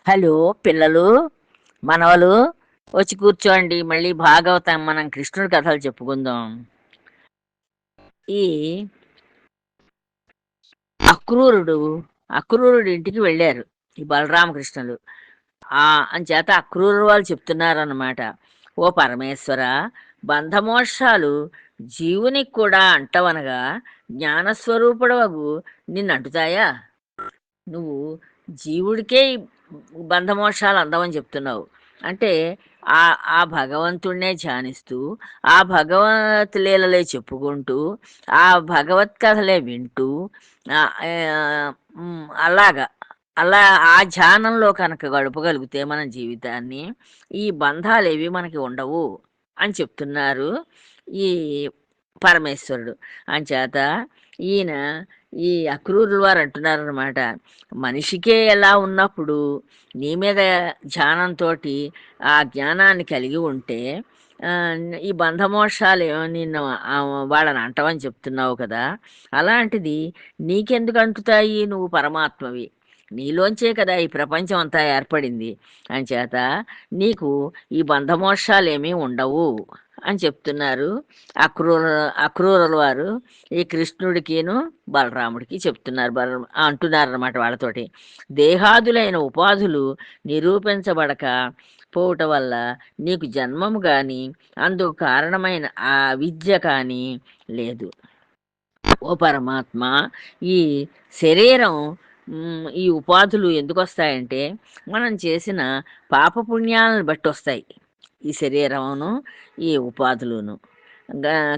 Hello పిల్లలు, మనవలు, వచ్చి కూర్చోండి. మళ్ళీ భాగవతం మనం కృష్ణుడి కథలు చెప్పుకుందాం. ఈ అక్రూరుడు అక్రూరుడి ఇంటికి వెళ్ళారు ఈ బలరామకృష్ణులు. అంచేత అక్రూరు వాళ్ళు చెప్తున్నారన్నమాట. ఓ పరమేశ్వర, బంధమోక్షాలు జీవునికి కూడా అంటవనగా జ్ఞానస్వరూపుడవగు నిన్ను అంటుతాయా? నువ్వు జీవుడికే ఈ బంధమోక్షాలు అందమని చెప్తున్నావు. అంటే ఆ ఆ భగవంతుణ్ణే ధ్యానిస్తూ, ఆ భగవత్ లీలలే చెప్పుకుంటూ, ఆ భగవత్ కథలే వింటూ, అలాగా అలా ఆ ధ్యానంలో కనుక గడపగలిగితే మన జీవితాన్ని, ఈ బంధాలేవి మనకి ఉండవు అని చెప్తున్నారు ఈ పరమేశ్వరుడు. అంచేత ఈయన ఈ అక్రూరుల వారు అంటున్నారనమాట, మనిషికే ఎలా ఉన్నప్పుడు నీ మీద ధ్యానంతోటి ఆ జ్ఞానాన్ని కలిగి ఉంటే ఆ, ఈ బంధమోక్షాలు నిన్ను వాళ్ళని అంటవని చెప్తున్నావు కదా. అలాంటిది నీకెందుకు అంటుతాయి? నువ్వు పరమాత్మవి, నీలోంచే కదా ఈ ప్రపంచం అంతా ఏర్పడింది. అంచేత నీకు ఈ బంధమోక్షాలేమీ ఉండవు అని చెప్తున్నారు అక్రూర అక్రూరుల వారు ఈ కృష్ణుడికిను బలరాముడికి చెప్తున్నారు. అంటున్నారన్నమాట వాళ్ళతోటి. దేహాదులైన ఉపాధులు నిరూపించబడక పోవటం వల్ల నీకు జన్మము కానీ అందుకు కారణమైన ఆ విద్య కానీ లేదు. ఓ పరమాత్మ, ఈ శరీరం, ఈ ఉపాధులు ఎందుకు వస్తాయంటే మనం చేసిన పాపపుణ్యాలను బట్టి వస్తాయి ఈ శరీరమును, ఈ ఉపాధులును.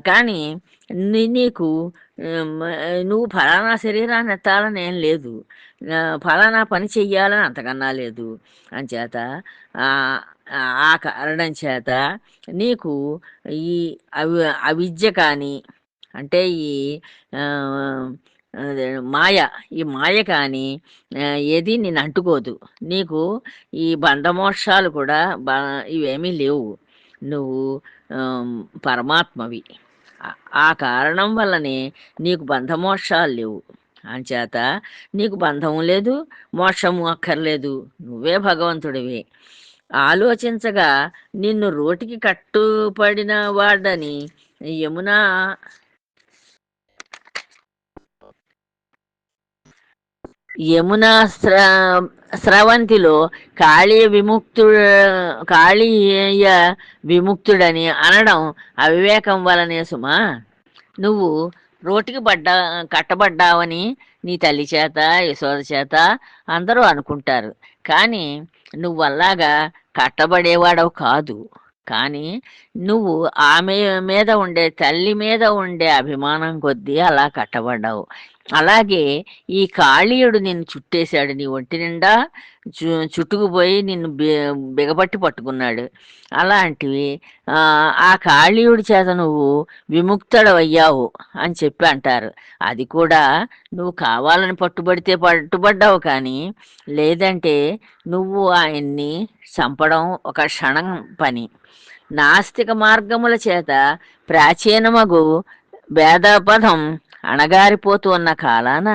కానీ నీకు ఉమ్, నువ్వు ఫలానా శరీరాన్ని ఎత్తాలని ఏం లేదు, ఫలానా పని చెయ్యాలని అంతకన్నా లేదు. అంచేత ఆ ఆ కారణం చేత నీకు ఈ అవిద్య కానీ, అంటే ఈ ఆ, అదే మాయ, ఈ మాయ కానీ ఏది నేను అంటుకోదు. నీకు ఈ బంధమోక్షాలు కూడా ఇవేమీ లేవు. నువ్వు ఆమ్, పరమాత్మవి. ఆ కారణం వల్లనే నీకు బంధమోక్షాలు లేవు. అంచేత నీకు బంధము లేదు, మోక్షము అక్కర్లేదు. నువ్వే భగవంతుడివి. ఆలోచించగా నిన్ను రోటికి కట్టుపడిన వాడని యమునా యమునా స్రవంతిలో కాళీయ విముక్తు కాళీయ విముక్తుడని అనడం అవివేకం వలనే సుమా. నువ్వు రోటికి కట్టబడ్డావని నీ తల్లి చేత, యశోద చేత అందరూ అనుకుంటారు. కానీ నువ్వల్లాగా కట్టబడేవాడవు కాదు. కానీ నువ్వు ఆమె మీద ఉండే, తల్లి మీద ఉండే అభిమానం కొద్దీ అలా కట్టబడ్డావు. అలాగే ఈ కాళీయుడు నిన్ను చుట్టేశాడు, నీ ఒంటి నిండా చుట్టుకుపోయి నిన్ను బిగబట్టి పట్టుకున్నాడు. అలాంటివి ఆ కాళీయుడి చేత నువ్వు విముక్తుడవయ్యావు అని చెప్పి అంటారు. అది కూడా నువ్వు కావాలని పట్టుబడితే పట్టుబడ్డావు, కానీ లేదంటే నువ్వు ఆయన్ని చంపడం ఒక క్షణం పని. నాస్తిక మార్గముల చేత ప్రాచీనమగు వేదపదం అణగారిపోతూ ఉన్న కాలాన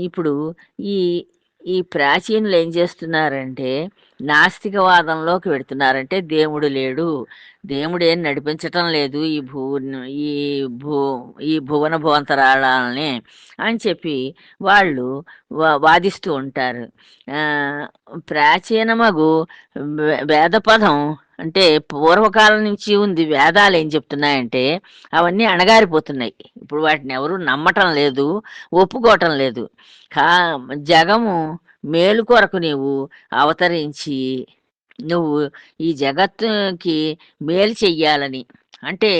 ఇప్పుడు ఈ ఈ ప్రాచీనులు ఏం చేస్తున్నారంటే నాస్తికవాదంలోకి వెడుతున్నారంటే దేవుడు లేడు, దేవుడు ఏం నడిపించటం లేదు ఈ భూ ఈ భువన భువంతరాళాలని అని చెప్పి వాళ్ళు వాదిస్తూ ఉంటారు. ప్రాచీనమగు వేదపదం అంటే పూర్వకాలం నుంచి ఉంది. వేదాలు ఏం చెప్తున్నాయంటే అవన్నీ అణగారిపోతున్నాయి. ఇప్పుడు వాటిని ఎవరు నమ్మటం లేదు, ఒప్పుకోవటం లేదు. కా జగము మేలు కొరకు నీవు అవతరించి నువ్వు ఈ జగత్తుకి మేలు చెయ్యాలని, అంటే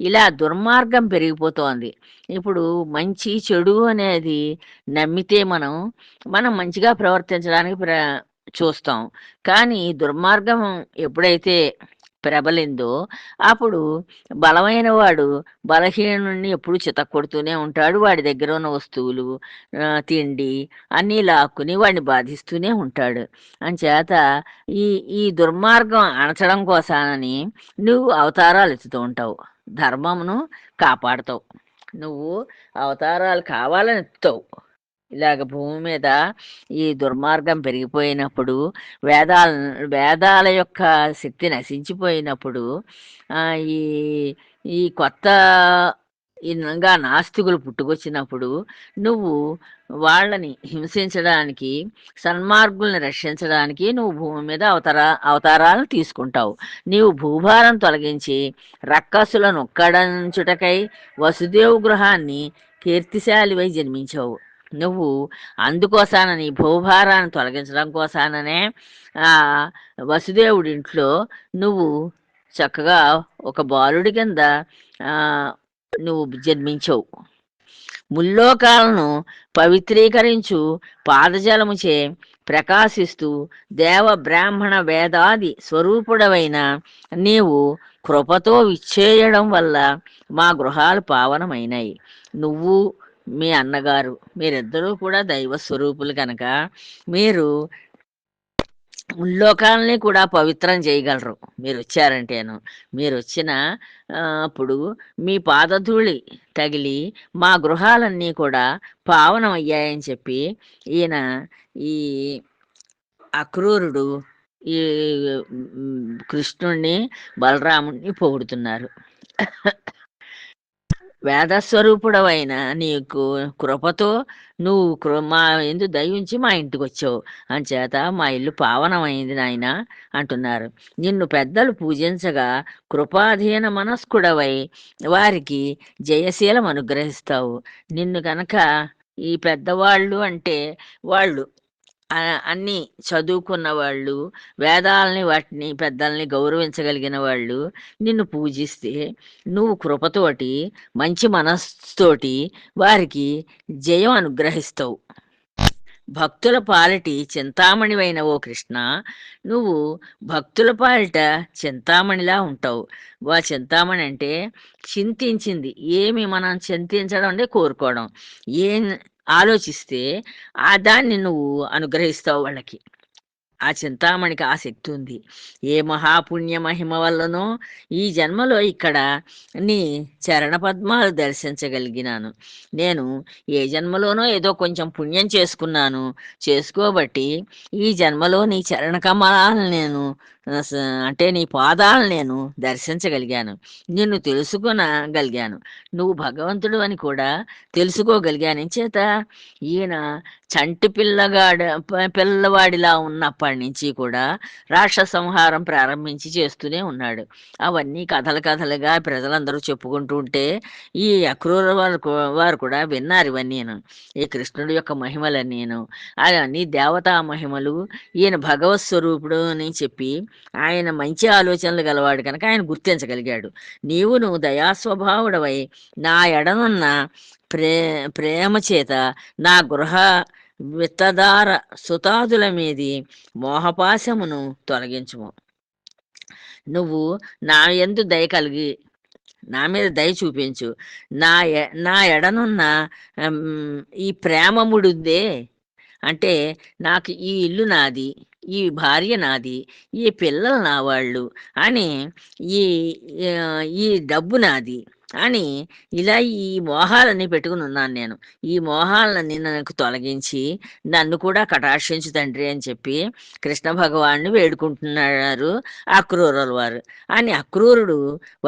ఇలా దుర్మార్గం పెరిగిపోతోంది. ఇప్పుడు మంచి చెడు అనేది నమ్మితే మనం మంచిగా ప్రవర్తించడానికి చూస్తాం. కానీ దుర్మార్గం ఎప్పుడైతే ప్రబలిందో అప్పుడు బలమైన వాడు బలహీనుడిని ఎప్పుడు చితక్కొడుతూనే ఉంటాడు. వాడి దగ్గర ఉన్న వస్తువులు, తిండి అన్నీ లాక్కుని వాడిని బాధిస్తూనే ఉంటాడు. అంచేత ఈ ఈ దుర్మార్గం అణచడం కోసానని నువ్వు అవతారాలు ఎత్తుతూ ఉంటావు, ధర్మమును కాపాడుతావు. నువ్వు అవతారాలు కావాలని ఎత్తుతావు. ఇలాగ భూమి మీద ఈ దుర్మార్గం పెరిగిపోయినప్పుడు, వేదాల వేదాల యొక్క శక్తి నశించిపోయినప్పుడు, ఈ ఈ కొత్త ఇనంగా నాస్తికులు పుట్టుకొచ్చినప్పుడు, నువ్వు వాళ్ళని హింసించడానికి, సన్మార్గుల్ని రక్షించడానికి నువ్వు భూమి మీద అవతారాలను తీసుకుంటావు. నీవు భూభారం తొలగించి రక్కసులను ఒక్కడించుటకై వసుదేవు గృహాన్ని కీర్తిశాలివై జన్మించావు. నువ్వు అందుకోసానని భూభారాన్ని తొలగించడం కోసాననే ఆ వసుదేవుడింట్లో నువ్వు చక్కగా ఒక బాలుడి కింద ఆ, నువ్వు జన్మించావు. ముల్లోకాలను పవిత్రీకరించు పాదజలముచే ప్రకాశిస్తూ దేవ బ్రాహ్మణ వేదాది స్వరూపుడవైన నీవు కృపతో విచ్చేయడం వల్ల మా గృహాలు పావనమైనాయి. నువ్వు మీ అన్నగారు మీరిద్దరూ కూడా దైవ స్వరూపులు కనుక మీరు ముల్లోకాలని కూడా పవిత్రం చేయగలరు. మీరు వచ్చారంటేను, మీరు వచ్చిన అప్పుడు మీ పాదధూళి తగిలి మా గృహాలన్నీ కూడా పావనం అయ్యాయని చెప్పి ఈయన ఈ అక్రూరుడు ఈ కృష్ణుణ్ణి బలరాముణ్ణి పొగుడుతున్నారు. వేదస్వరూపుడవైన నీకు కృపతో నువ్వు మా ఎందు దయించి మా ఇంటికి వచ్చావు, అంచేత మా ఇల్లు పావనమైంది నాయన అంటున్నారు. నిన్ను పెద్దలు పూజించగా కృపాధీన మనస్కుడవై వారికి జయశీలం అనుగ్రహిస్తావు. నిన్ను కనుక ఈ పెద్దవాళ్ళు అంటే వాళ్ళు అన్నీ చదువుకున్న వాళ్ళు, వేదాలని వాటిని పెద్దల్ని గౌరవించగలిగిన వాళ్ళు నిన్ను పూజిస్తే నువ్వు కృపతోటి మంచి మనస్సుతోటి వారికి జయం అనుగ్రహిస్తావు. భక్తుల పాలిటి చింతామణివైన ఓ కృష్ణ, నువ్వు భక్తుల పాలిట చింతామణిలా ఉంటావు. చింతామణి అంటే చింతించింది. ఏమి మనం చింతించడం అంటే కోరుకోవడం. ఏం ఆలోచిస్తే దాన్ని నువ్వు అనుగ్రహిస్తావు వాళ్ళకి. ఆ చింతామణికి ఆ శక్తి ఉంది. ఏ మహాపుణ్య మహిమ వల్లనో ఈ జన్మలో ఇక్కడ నీ చరణ పద్మాలు దర్శించగలిగినాను. నేను ఏ జన్మలోనో ఏదో కొంచెం పుణ్యం చేసుకోబట్టి ఈ జన్మలో నీ చరణ కమలాలను నేను అంటే నీ పాదాలను నేను దర్శించగలిగాను. నిన్ను తెలుసుకొనగలిగాను. నువ్వు భగవంతుడు అని కూడా తెలుసుకోగలిగాను. చేత ఈయన చంటి పిల్లవాడిలా ఉన్నప్పటి నుంచి కూడా రాక్షస సంహారం ప్రారంభించి చేస్తూనే ఉన్నాడు. అవన్నీ కథలుగా ప్రజలందరూ చెప్పుకుంటూ ఉంటే ఈ అక్రూర వారు కూడా విన్నారు ఇవన్నీను, ఈ కృష్ణుడి యొక్క మహిమలన్నీను. అవన్నీ దేవతా మహిమలు. ఈయన భగవత్ స్వరూపుడు అని చెప్పి ఆయన మంచి ఆలోచనలు గలవాడు కనుక ఆయన గుర్తించగలిగాడు. నువ్వు దయాస్వభావుడవై నా ఎడనున్న ప్రేమ చేత నా గృహ విత్తదార సుతాదుల మీది మోహపాశమును తొలగించుము. నువ్వు నా యందు దయ కలిగి నా మీద దయ చూపించు. నా ఎడనున్న ఈ ప్రేమముడుందే అంటే నాకు ఈ ఇల్లు నాది, ఈ భార్య నాది, ఈ పిల్లలు నా వాళ్ళు అని, ఈ ఈ డబ్బు నాది అని ఇలా ఈ మోహాలన్నీ పెట్టుకుని ఉన్నాను నేను. ఈ మోహాలన్నీ నాకు తొలగించి నన్ను కూడా కటాక్షించు తండ్రి అని చెప్పి కృష్ణ భగవాన్ని వేడుకుంటున్నారు అక్రూరుల వారు. అని అక్రూరుడు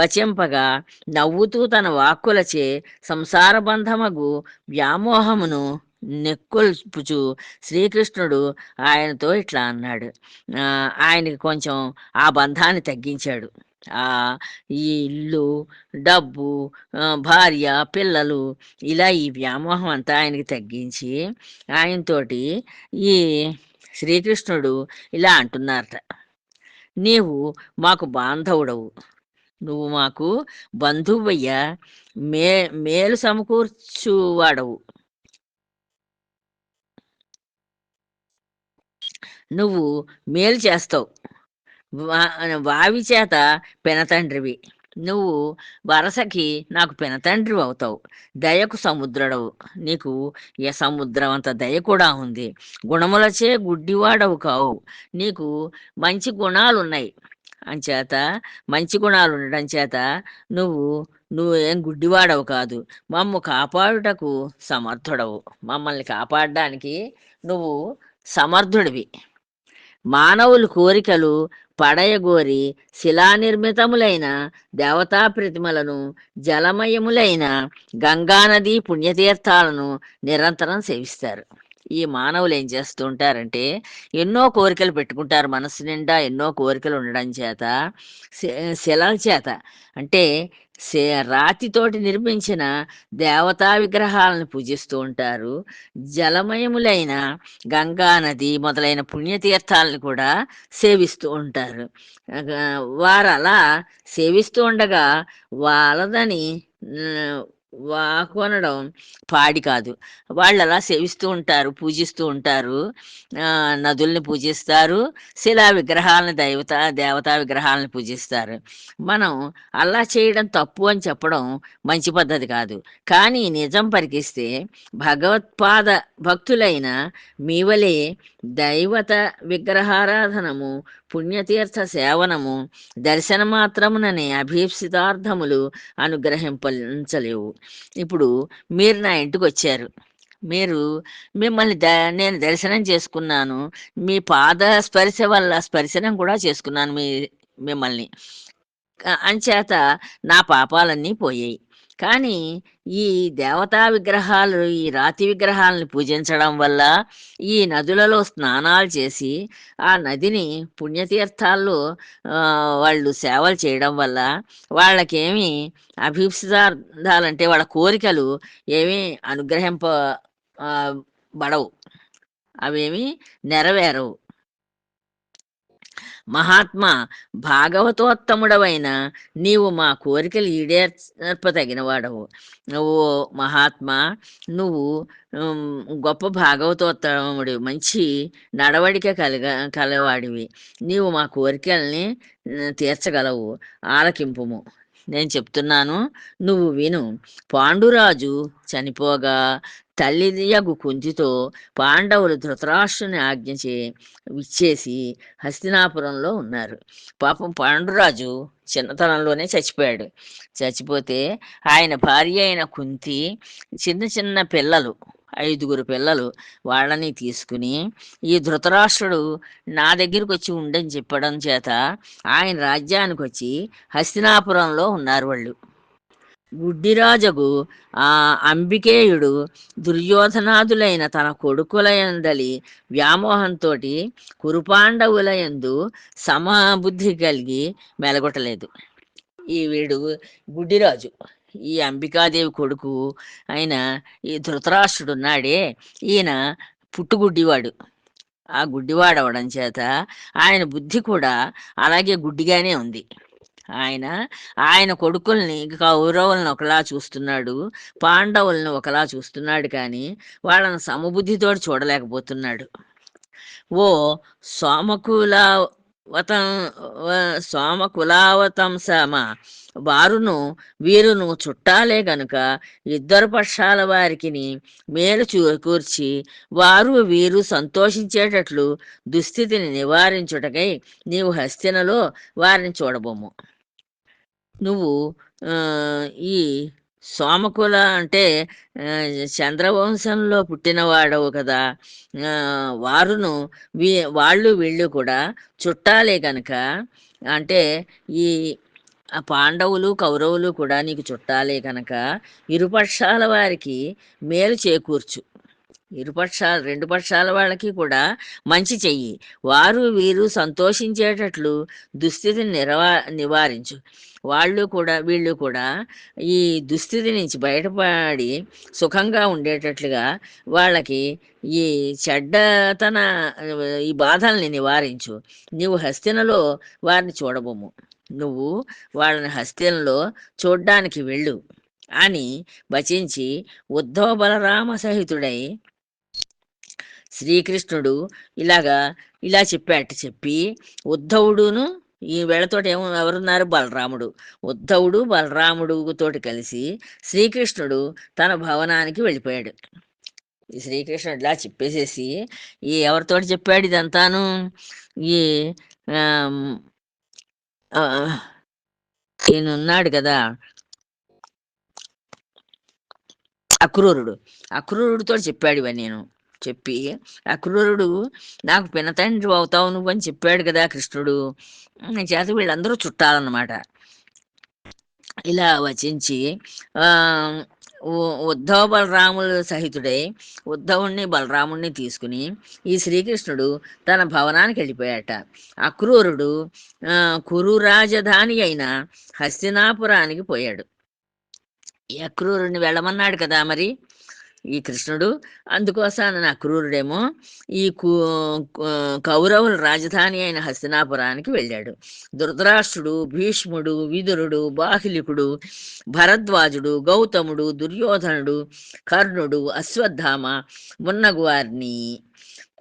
వచింపగా నవ్వుతూ తన వాక్కులచే సంసార బంధమగు వ్యామోహమును నెక్కొల్పుచు శ్రీకృష్ణుడు ఆయనతో ఇట్లా అన్నాడు. ఆయనకి కొంచెం ఆ బంధాన్ని తగ్గించాడు. ఈ ఇల్లు, డబ్బు, భార్య, పిల్లలు ఇలా ఈ వ్యామోహం అంతా ఆయనకి తగ్గించి ఆయనతోటి ఈ శ్రీకృష్ణుడు ఇలా అంటున్నారట, నీవు మాకు బాంధవుడవు, నువ్వు మాకు బంధువయ్యా, మేలు సమకూర్చువాడవు, నువ్వు మేలు చేస్తావు, వావి చేత పెనతండ్రివి, నువ్వు వరసకి నాకు పెనతండ్రి అవుతావు, దయకు సముద్రుడవు, నీకు ఏ సముద్రం అంత దయ కూడా ఉంది, గుణములచే గుడ్డివాడవు కావు, నీకు మంచి గుణాలు ఉన్నాయి అంచేత, మంచి గుణాలు ఉండడం చేత నువ్వు నువ్వేం గుడ్డివాడవు కాదు. మమ్ము కాపాడుటకు సమర్థుడవు. మమ్మల్ని కాపాడడానికి నువ్వు సమర్థుడివి. మానవులు కోరికలు పడయగోరి శిలానిర్మితములైన దేవతా ప్రతిమలను, జలమయములైన గంగానది పుణ్యతీర్థాలను నిరంతరం సేవిస్తారు. ఈ మానవులు ఏం చేస్తూ ఉంటారంటే ఎన్నో కోరికలు పెట్టుకుంటారు. మనస్సు నిండా ఎన్నో కోరికలు ఉండడం చేత శిలల చేత అంటే రాతితోటి నిర్మించిన దేవతా విగ్రహాలను పూజిస్తూ ఉంటారు. జలమయములైన గంగా నది మొదలైన పుణ్యతీర్థాలను కూడా సేవిస్తూ ఉంటారు. వారు అలా సేవిస్తూ ఉండగా వాళ్ళదని కొనడం పాడి కాదు. వాళ్ళు అలా సేవిస్తూ ఉంటారు, పూజిస్తూ ఉంటారు. నదుల్ని పూజిస్తారు, శిలా విగ్రహాలను దేవతా విగ్రహాలను పూజిస్తారు. మనం అలా చేయడం తప్పు అని చెప్పడం మంచి పద్ధతి కాదు. కానీ నిజం పరికిస్తే భగవత్పాద భక్తులైన మీవలే దైవత విగ్రహారాధనము, పుణ్యతీర్థ సేవనము, దర్శన మాత్రముననే అభీప్సితార్థములు అనుగ్రహింపలేవు. ఇప్పుడు మీరు నా ఇంటికి వచ్చారు. మిమ్మల్ని నేను దర్శనం చేసుకున్నాను. మీ పాద స్పర్శ వల్ల స్పర్శనం కూడా చేసుకున్నాను మిమ్మల్ని. అంచేత నా పాపాలన్నీ పోయాయి. కానీ ఈ దేవతా విగ్రహాలు, ఈ రాతి విగ్రహాలను పూజించడం వల్ల, ఈ నదులలో స్నానాలు చేసి ఆ నదిని పుణ్యతీర్థాల్లో వాళ్ళు సేవలు చేయడం వల్ల వాళ్ళకేమి అభీప్సితార్థాలంటే వాళ్ళ కోరికలు ఏమీ బడవు, అవేమీ నెరవేరవు. మహాత్మా భాగవతోత్తముడవైన నీవు మా కోరికలు ఈడేర్పతగినవాడవు. ఓ మహాత్మా, నువ్వు గొప్ప భాగవతోత్తముడివి, మంచి నడవడిక కలవాడివి. నీవు మా కోరికల్ని తీర్చగలవు. ఆలకింపుము, నేను చెప్తున్నాను, నువ్వు విను. పాండురాజు చనిపోగా తల్లియగు కుంతితో పాండవులు ధృతరాష్ట్రుని ఆజ్ఞచే విచ్చేసి హస్తినాపురంలో ఉన్నారు. పాపం పాండురాజు చిన్నతనంలోనే చచ్చిపోయాడు. చచ్చిపోతే ఆయన భార్య అయిన కుంతి చిన్న చిన్న పిల్లలు, 5 పిల్లలు, వాళ్ళని తీసుకుని ఈ ధృతరాష్ట్రుడు నా దగ్గరికి వచ్చి ఉండని చెప్పడం చేత ఆయన రాజ్యానికి వచ్చి హస్తినాపురంలో ఉన్నారు వాళ్ళు. గుడ్డిరాజగు ఆ అంబికేయుడు దుర్యోధనాదులైన తన కొడుకులయందలి వ్యామోహంతో కురుపాండవులయందు సమబుద్ధి కలిగి మెలగొట్టలేదు. వీడు గుడ్డిరాజు, ఈ అంబికాదేవి కొడుకు అయిన ఈ ధృతరాష్ట్రుడు ఉన్నాడే, ఈయన పుట్టుగుడ్డివాడు. ఆ గుడ్డివాడవడం చేత ఆయన బుద్ధి కూడా అలాగే గుడ్డిగానే ఉంది. ఆయన కొడుకుల్ని, కౌరవులను ఒకలా చూస్తున్నాడు, పాండవులను ఒకలా చూస్తున్నాడు, కానీ వాళ్ళని సమబుద్ధితోటి చూడలేకపోతున్నాడు. ఓ సోమకులావతంసమ, వారును వీరును చుట్టాలే గనుక ఇద్దరు పక్షాల వారికి మేలు కూర్చి వారు వీరు సంతోషించేటట్లు దుస్థితిని నివారించుటకై నీవు హస్తినలో వారిని చూడబోము. నువ్వు ఈ సోమకుల అంటే చంద్రవంశంలో పుట్టినవాడవు కదా. వాళ్ళు వీళ్ళు కూడా చుట్టాలే కనుక, అంటే ఈ పాండవులు కౌరవులు కూడా నీకు చుట్టాలే కనుక ఇరుపక్షాల వారికి మేలు చేకూర్చు. రెండు పక్షాల వాళ్ళకి కూడా మంచి చెయ్యి. వారు వీరు సంతోషించేటట్లు దుస్థితిని నివారించు. వీళ్ళు కూడా ఈ దుస్థితి నుంచి బయటపడి సుఖంగా ఉండేటట్లుగా వాళ్ళకి ఈ ఈ బాధల్ని నివారించు. నీవు హస్తినలో వారిని చూడబోము. నువ్వు వాళ్ళని హస్తినలో చూడ్డానికి వెళ్ళు అని వచించి ఉద్ధవ బలరామ సహితుడై శ్రీకృష్ణుడు ఇలా చెప్పి ఉద్ధవుడును ఈ వేళతోటి ఎవరున్నారు? బలరాముడు. ఉద్ధవుడు బలరాముడు తోటి కలిసి శ్రీకృష్ణుడు తన భవనానికి వెళ్ళిపోయాడు. ఈ శ్రీకృష్ణుడు ఇలా చెప్పేసేసి ఎవరితోటి చెప్పాడు ఇదంతాను? ఈయనున్నాడు కదా, అక్రూరుడు అక్రూరుడితో చెప్పాడు ఇవన్నీ నేను చెప్పి, అక్రూరుడు నాకు పినతండ్రి అవుతావు నువ్వు అని చెప్పాడు కదా కృష్ణుడు. చేత వీళ్ళందరూ చుట్టాలన్నమాట. ఇలా వచించి ఆ ఉద్ధవ బలరాములు సహితుడై ఉద్ధవుణ్ణి బలరాముణ్ణి తీసుకుని ఈ శ్రీకృష్ణుడు తన భవనానికి వెళ్ళిపోయాట. అక్రూరుడు కురు రాజధాని అయిన హస్తినాపురానికి పోయాడు. ఈ అక్రూరుడిని వెళ్ళమన్నాడు కదా మరి ఈ కృష్ణుడు. అందుకోసాన అక్రూరుడేమో ఈ కౌరవుల రాజధాని అయిన హస్తినాపురానికి వెళ్ళాడు. ధృతరాష్ట్రుడు, భీష్ముడు, విదురుడు, బాహ్లికుడు, భరద్వాజుడు, గౌతముడు, దుర్యోధనుడు, కర్ణుడు, అశ్వత్థామ మున్నగు వారిని,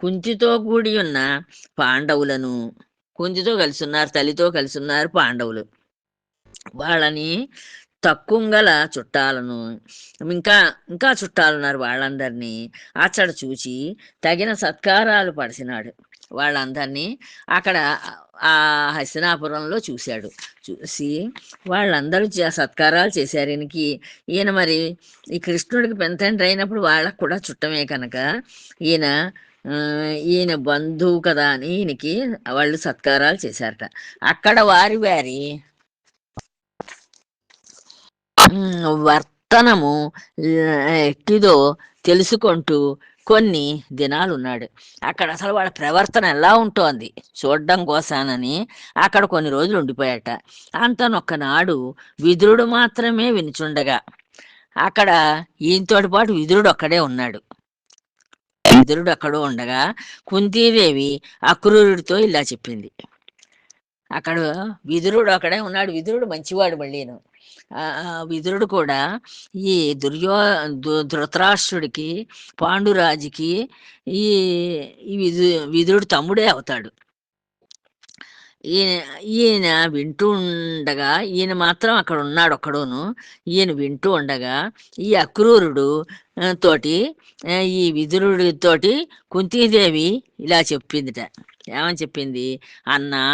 కుంతితో కూడి ఉన్న పాండవులను, కుంతితో కలిసి ఉన్నారు, తల్లితో కలిసి ఉన్నారు పాండవులు, వాళ్ళని తక్కువ చుట్టాలను, ఇంకా ఇంకా చుట్టాలున్నారు వాళ్ళందరినీ అచ్చట చూచి తగిన సత్కారాలు పడిసినాడు. వాళ్ళందరినీ అక్కడ ఆ హస్తినాపురంలో చూశాడు. చూసి వాళ్ళందరూ సత్కారాలు చేశారు ఈయనకి. ఈయన మరి ఈ కృష్ణుడికి పెంతండ్రి అయినప్పుడు వాళ్ళకు కూడా చుట్టమే కనుక ఈయన ఈయన బంధువు కదా అని ఈయనకి వాళ్ళు సత్కారాలు చేశారట. అక్కడ వారి వారి వర్తనము ఎట్టిదో తెలుసుకుంటూ కొన్ని దినాలు ఉన్నాడు. అక్కడ అసలు వాళ్ళ ప్రవర్తన ఎలా ఉంటోంది చూడడం కోసానని అక్కడ కొన్ని రోజులు ఉండిపోయాట. అంతనొక్కనాడు విదురుడు మాత్రమే వినుచుండగా అక్కడ ఈయనతోటి పాటు విదురుడు ఒక్కడే ఉన్నాడు. విదురుడు అక్కడ ఉండగా కుంతీదేవి అక్రూరుడితో ఇలా చెప్పింది. అక్కడ విదురుడు అక్కడే ఉన్నాడు. విదురుడు మంచివాడు మళ్ళీను. విదురుడు కూడా ఈ ధృతరాష్ట్రుడికి, పాండురాజుకి ఈ విదురుడు తమ్ముడే అవుతాడు. ఈయన వింటూ ఉండగా, ఈయన మాత్రం అక్కడ ఉన్నాడు ఒక్కడోను. ఈయన వింటూ ఉండగా ఈ అక్రూరుడు తోటి, ఈ విదురుడితోటి కుంతీదేవి ఇలా చెప్పిందిట. ఏమని చెప్పింది? అన్నా,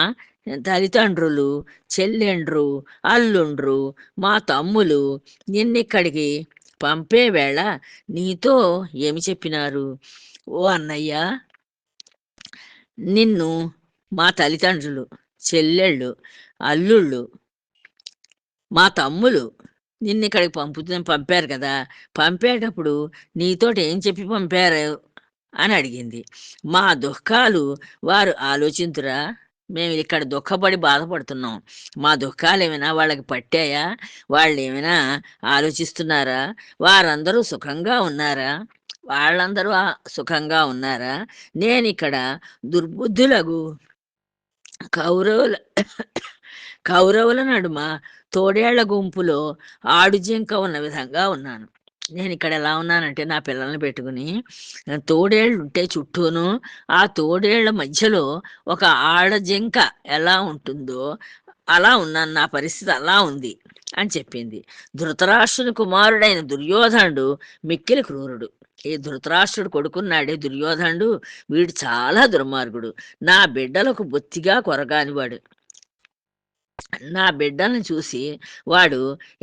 తల్లిదండ్రులు, చెల్లెండ్రు, అల్లుండ్రు, మా తమ్ములు నిన్నిక్కడికి పంపే వేళ నీతో ఏమి చెప్పినారు? ఓ అన్నయ్య, నిన్ను మా తల్లిదండ్రులు, చెల్లెళ్ళు, అల్లుళ్ళు, మా తమ్ములు నిన్నిక్కడికి పంపారు కదా, పంపేటప్పుడు నీతోటి ఏం చెప్పి పంపారు అని అడిగింది. మా దుఃఖాలు వారు ఆలోచించురా, మేము ఇక్కడ దుఃఖపడి బాధపడుతున్నాం, మా దుఃఖాలు ఏమైనా వాళ్ళకి పట్టాయా, వాళ్ళు ఏమైనా ఆలోచిస్తున్నారా, వారందరూ సుఖంగా ఉన్నారా, వాళ్ళందరూ సుఖంగా ఉన్నారా, నేను ఇక్కడ దుర్బుద్ధులకు కౌరవుల నడుమ తోడేళ్ల గుంపులో ఆడుజింక ఉన్న విధంగా ఉన్నాను. నేను ఇక్కడ ఎలా ఉన్నానంటే నా పిల్లల్ని పెట్టుకుని తోడేళ్ళు ఉంటే చుట్టూను, ఆ తోడేళ్ల మధ్యలో ఒక ఆడజింక ఎలా ఉంటుందో అలా ఉన్నాను, నా పరిస్థితి అలా ఉంది అని చెప్పింది. ధృతరాష్ట్రుని కుమారుడైన దుర్యోధనుడు మిక్కిలి క్రూరుడు. ఈ ధృతరాష్ట్రుడు కొడుకున్నాడే దుర్యోధనుడు, వీడు చాలా దుర్మార్గుడు. నా బిడ్డలకు బొత్తిగా కొరగానివాడు. నా బిడ్డలను చూసి వాడు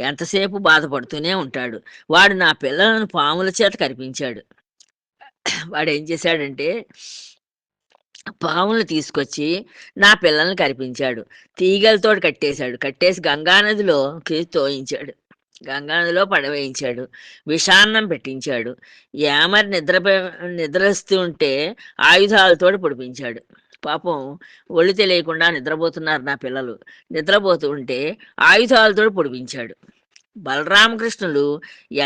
ఎంతసేపు బాధపడుతూనే ఉంటాడు. వాడు నా పిల్లలను పాముల చేత కరిపించాడు. వాడు ఏం చేశాడంటే పాములు తీసుకొచ్చి నా పిల్లల్ని కరిపించాడు. తీగలతో కట్టేసి గంగానదిలోకి తోయించాడు. గంగానదిలో పడవేయించాడు. విషాన్నం పెట్టించాడు. ఏమరి నిద్రస్తూ ఉంటే ఆయుధాలతో పొడిపించాడు. పాపం ఒళ్ళు తెలియకుండా నిద్రపోతున్నారు నా పిల్లలు. నిద్రపోతూ ఉంటే ఆయుధాలతో పొడిపించాడు. బలరామకృష్ణులు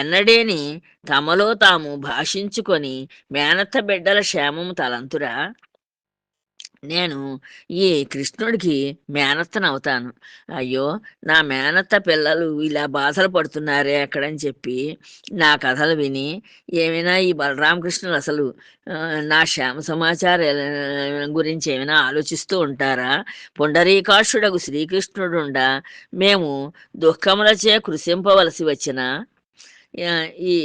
ఎన్నడేని తమలో తాము భాషించుకొని మేనత్త బిడ్డల క్షేమము తలంతురా, నేను ఈ కృష్ణుడికి మేనత్తనవుతాను. అయ్యో, నా మేనత్త పిల్లలు ఇలా బాధలు పడుతున్నారే ఎక్కడని చెప్పి నా కథలు విని ఏమైనా ఈ బలరామకృష్ణులు అసలు నా క్షేమ సమాచారం గురించి ఏమైనా ఆలోచిస్తూ ఉంటారా? పుండరీకాక్షుడకు శ్రీకృష్ణుడుండా మేము దుఃఖములచే కృషింపవలసి వచ్చిన ఈ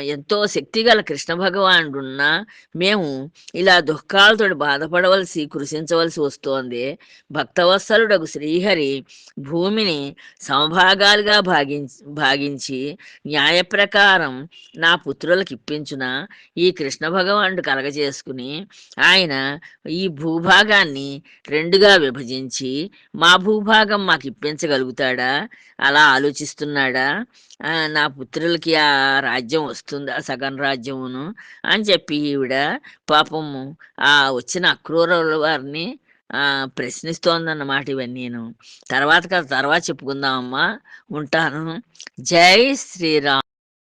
ఎంతో శక్తిగల కృష్ణ భగవానుడున్నా మేము ఇలా దుఃఖాలతోటి బాధపడవలసి కృషించవలసి వస్తోంది. భక్తవత్సలుడగు శ్రీహరి భూమిని సమభాగాలుగా భాగించి న్యాయ ప్రకారం నా పుత్రులకు ఇప్పించున ఈ కృష్ణ భగవానుడు కలగజేసుకుని ఆయన ఈ భూభాగాన్ని రెండుగా విభజించి మా భూభాగం మాకు ఇప్పించగలుగుతాడా? అలా ఆలోచిస్తున్నాడా? నా పుత్రులకి ఆ రాజ్యం వస్తుందా, సగం రాజ్యమును అని చెప్పి ఈవిడ పాపము ఆ వచ్చిన అక్రూరుల వారిని ప్రశ్నిస్తోందన్నమాట. ఇవన్నీను తర్వాత కథ తర్వాత చెప్పుకుందామమ్మా. ఉంటాను. జై శ్రీరామ్.